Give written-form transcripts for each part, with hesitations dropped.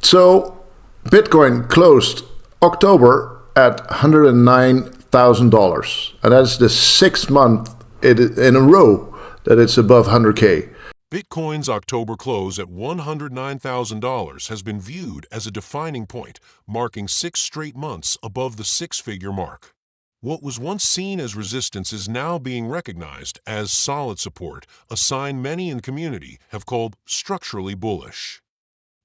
So Bitcoin closed October at $109,000. And that's the 6th month in a row that it's above 100K. Bitcoin's October close at $109,000 has been viewed as a defining point, marking 6 straight months above the 6-figure mark. What was once seen as resistance is now being recognized as solid support, a sign many in the community have called structurally bullish.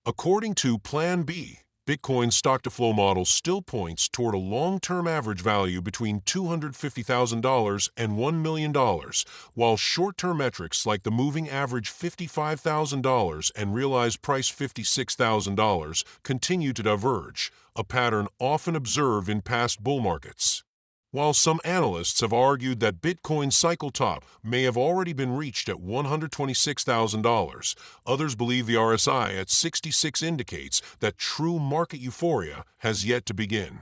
According to PlanB, Bitcoin's stock-to-flow model still points toward a long-term average value between $250,000 and $1 million, while short-term metrics like the moving average $55,000 and realized price $56,000 continue to diverge, a pattern often observed in past bull markets. While some analysts have argued that Bitcoin's cycle top may have already been reached at $126,000, others believe the RSI at 66 indicates that true market euphoria has yet to begin.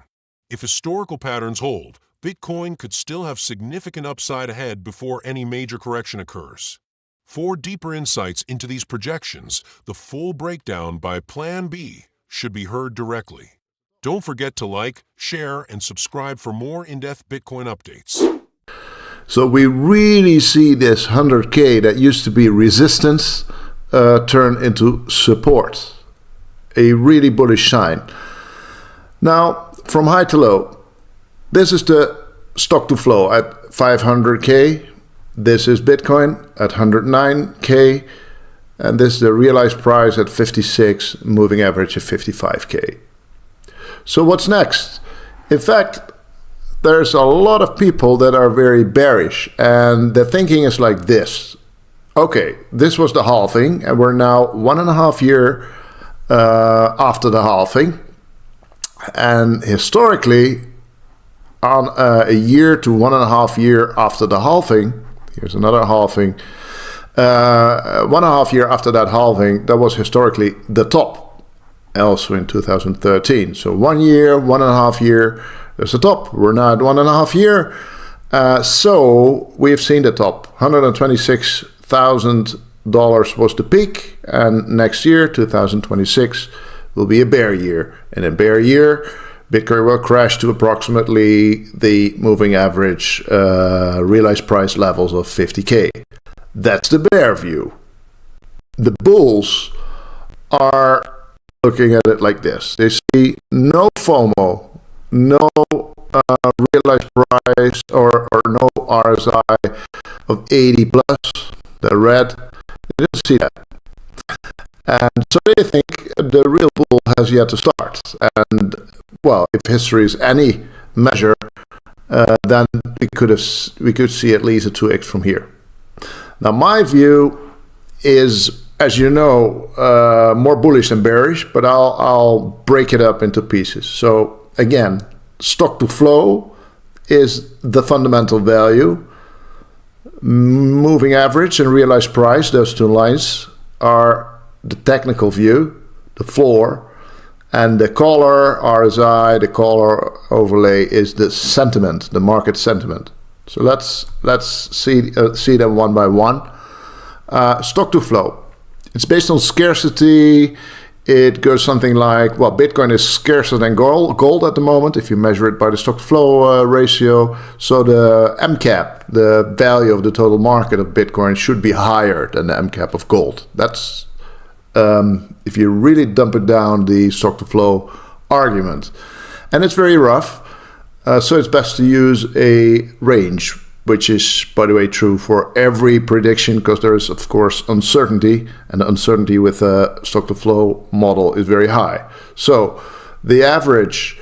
If historical patterns hold, Bitcoin could still have significant upside ahead before any major correction occurs. For deeper insights into these projections, the full breakdown by PlanB should be heard directly. Don't forget to like, share, and subscribe for more in-depth Bitcoin updates. So we really see this 100K that used to be resistance turn into support. A really bullish sign. Now, from high to low, this is the stock to flow at 500K. This is Bitcoin at 109K. And this is the realized price at 56, moving average at 55K. So what's next? In fact, there's a lot of people that are very bearish, and the thinking is like this. Okay, this was the halving, and we're now 1.5 years after the halving. And historically, on a year to 1.5 years after the halving, here's another halving, 1.5 years after that halving, that was historically the top. Also in 2013. So 1 year, 1.5 year, there's a top. We're now at 1.5 year. So we've seen the top. $126,000 was the peak. And next year, 2026, will be a bear year. In a bear year, Bitcoin will crash to approximately the moving average realized price levels of 50K. That's the bear view. The bulls are looking at it like this. They see no FOMO, no realized price or no RSI of 80 plus, the red. They don't see that. And so they think the real bull has yet to start. And well, if history is any measure, then we could see at least a 2x from here. Now my view is, as you know, more bullish than bearish, but I'll break it up into pieces. So again, stock to flow is the fundamental value. Moving average and realized price, those two lines are the technical view, the floor, and the color RSI, the color overlay is the sentiment, the market sentiment. So let's see them one by one. Stock to flow. It's based on scarcity. It goes something like, well, Bitcoin is scarcer than gold at the moment, if you measure it by the stock-to-flow ratio. So the MCAP, the value of the total market of Bitcoin, should be higher than the MCAP of gold. That's, if you really dump it down, the stock-to-flow argument. And it's very rough, so it's best to use a range, which is, by the way, true for every prediction, because there is, of course, uncertainty, and the uncertainty with a stock-to-flow model is very high. So the average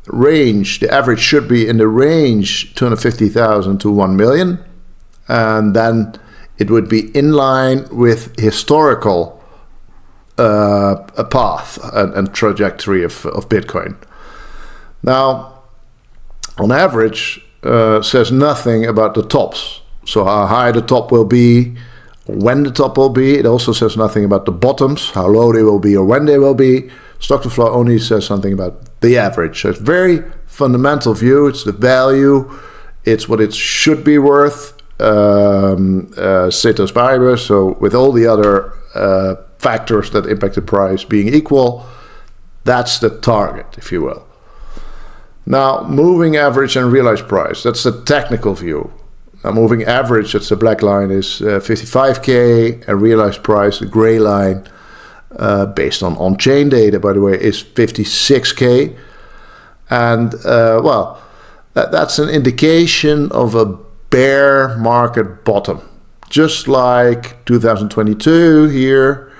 range, the average should be in the range 250,000 to 1 million, and then it would be in line with historical a path and trajectory of Bitcoin. Now, on average, says nothing about the tops. So how high the top will be, when the top will be. It also says nothing about the bottoms, how low they will be or when they will be. Stock to flow only says something about the average. So it's very fundamental view. It's the value. It's what it should be worth. Ceteris paribus. So with all the other factors that impact the price being equal, that's the target, if you will. Now, moving average and realized price, that's the technical view. Now, moving average, that's the black line, is 55K, and realized price, the gray line, based on on-chain data, by the way, is 56K. And, that's an indication of a bear market bottom. Just like 2022 here,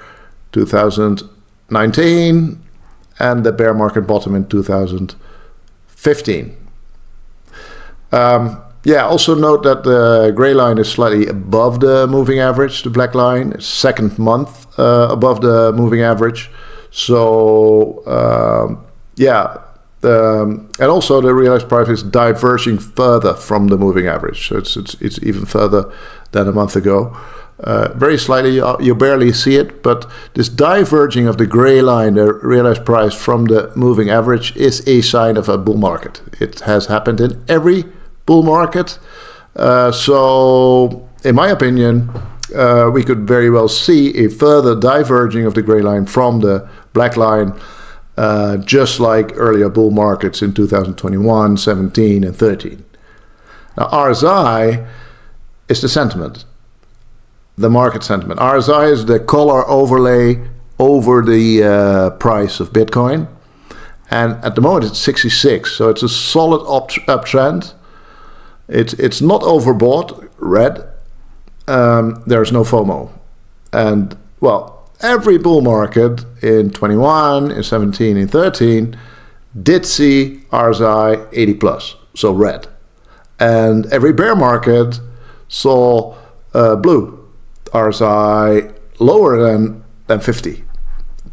2019, and the bear market bottom in 2015. Also note that the gray line is slightly above the moving average, the black line, second month above the moving average. So, and also the realized price is diverging further from the moving average. So it's even further than a month ago. Very slightly, you barely see it, but this diverging of the gray line, the realized price from the moving average, is a sign of a bull market. It has happened in every bull market. So in my opinion, we could very well see a further diverging of the gray line from the black line, just like earlier bull markets in 2021, 17, and 13. Now, RSI is the sentiment, the market sentiment. RSI is the color overlay over the price of Bitcoin. And at the moment, it's 66. So it's a solid uptrend. It's not overbought, red. There's no FOMO. And, every bull market in 21, in 17, in 13 did see RSI 80 plus, so red. And every bear market saw blue, RSI lower than 50.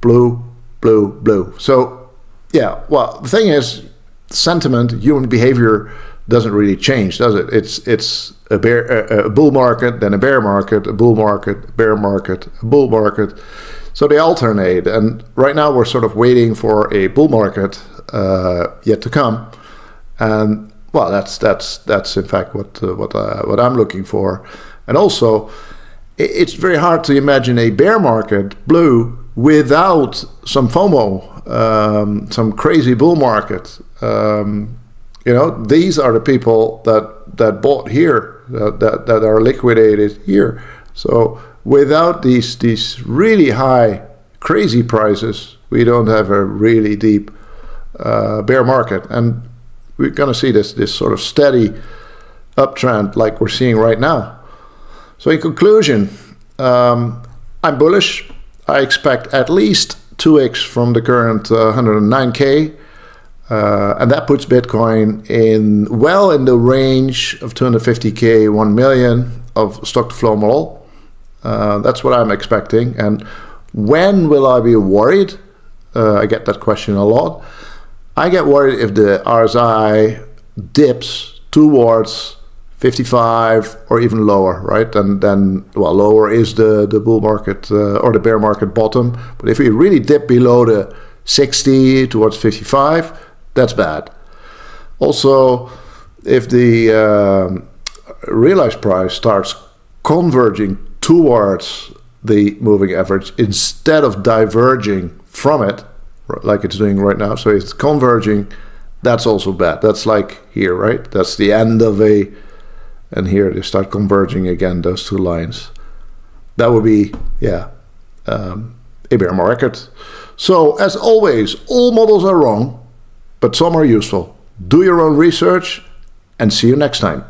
Blue, blue, blue. So, the thing is, sentiment, human behavior doesn't really change, does it? It's a bull market, then a bear market, a bull market, a bear market, a bull market. So they alternate, and right now we're sort of waiting for a bull market yet to come. And that's in fact what I'm looking for. And also, it's very hard to imagine a bear market, blue, without some FOMO, some crazy bull market. These are the people that bought here, that are liquidated here. So without these really high, crazy prices, we don't have a really deep bear market. And we're going to see this sort of steady uptrend like we're seeing right now. So in conclusion, I'm bullish. I expect at least 2x from the current 109K. And that puts Bitcoin in the range of 250K, 1 million of stock to flow model. That's what I'm expecting. And when will I be worried? I get that question a lot. I get worried if the RSI dips towards 55 or even lower, right? Then lower is the bull market or the bear market bottom. But if we really dip below the 60 towards 55, that's bad. Also, if the realized price starts converging towards the moving average instead of diverging from it, like it's doing right now, so it's converging, that's also bad. That's like here, right? That's the end of and here they start converging again, those two lines. That would be, a bear market. So, as always, all models are wrong, but some are useful. Do your own research, and see you next time.